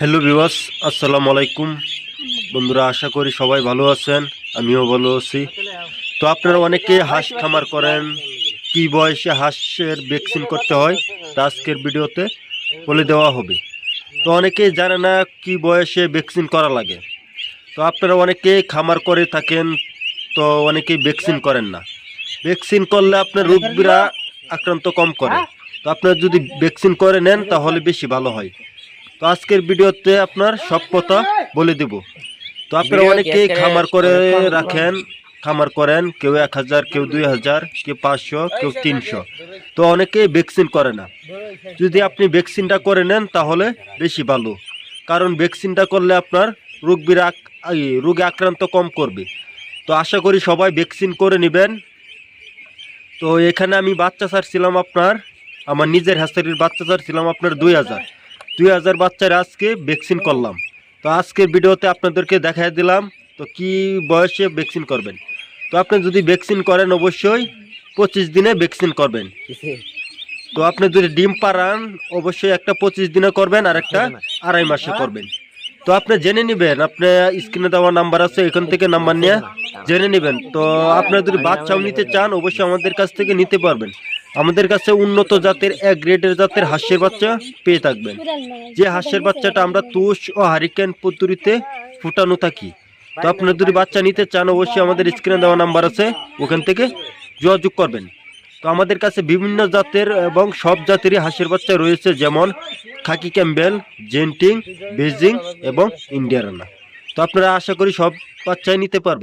Hello viewers, আসসালামু আলাইকুম বন্ধুরা। আশা করি সবাই ভালো আছেন, আমিও ভালো আছি। তো আপনারা অনেকে হাঁস খামার করেন, কি বয়সে হাঁসের ভ্যাকসিন করতে হয় তা আজকের ভিডিওতে বলে দেওয়া হবে। তো অনেকেই জানে না কি বয়সে ভ্যাকসিন করা লাগে। তো আপনারা অনেকেই খামার করে থাকেন, তো অনেকেই ভ্যাকসিন করেন না। ভ্যাকসিন করলে আপনার রোগীরা আক্রান্ত কম করে। তো আপনারা যদি ভ্যাকসিন করে নেন তাহলে বেশি ভালো হয়। তো আজকের ভিডিওতে আপনার সব কথা বলে দেব। তো আপনারা অনেকেই খামার করে রাখেন, খামার করেন, কেউ 1000, কেউ 2000, কেউ 500, কেউ 300। তো অনেকেই ভ্যাকসিন করে না। যদি আপনি ভ্যাকসিনটা করে নেন তাহলে বেশি ভালো, কারণ ভ্যাকসিনটা করলে আপনার রোগে আক্রান্ত কম করবে। তো আশা করি সবাই ভ্যাকসিন করে নেবেন। তো এখানে আমি বাচ্চা ছাড়ছিলাম আমার নিজের হ্যাচারির বাচ্চা ছাড়ছিলাম আপনার 2000 বাচ্চার আজকে ভ্যাকসিন করলাম। তো আজকের ভিডিওতে আপনাদেরকে দেখাই দিলাম তো কি বয়সে ভ্যাকসিন করবেন। তো আপনি যদি ভ্যাকসিন করেন অবশ্যই 25 দিনে ভ্যাকসিন করবেন। তো আপনি যদি ডিম পাড়ান অবশ্যই একটা 25 দিনে করবেন আর একটা 2.5 মাসে করবেন। তো আপনি জেনে নেবেন, আপনার স্ক্রিনে দেওয়া নাম্বার আছে, এখান থেকে নাম্বার নিয়ে জেনে নেবেন। তো আপনারা যদি বাচ্চাও নিতে চান অবশ্যই আমাদের কাছ থেকে নিতে পারবেন। আমাদের কাছে উন্নত জাতের এক গ্রেডের জাতের হাঁসের বাচ্চা পেয়ে থাকবেন, যে হাঁসের বাচ্চাটা আমরা তুষ ও হারিকেন পদ্ধতিতে ফুটানো থাকি। তো আপনারা যদি বাচ্চা নিতে চান অবশ্যই আমাদের স্ক্রিনে দেওয়া নাম্বার আছে, ওখান থেকে যোগাযোগ করবেন। তো আমাদের কাছে বিভিন্ন জাতের এবং সব জাতেরই হাঁসের বাচ্চা রয়েছে, যেমন খাকি ক্যাম্বেল, জেন্টিং, বেজিং এবং ইন্ডিয়ান রানা। তো আপনারা আশা করি সব বাচ্চাই নিতে পারবেন।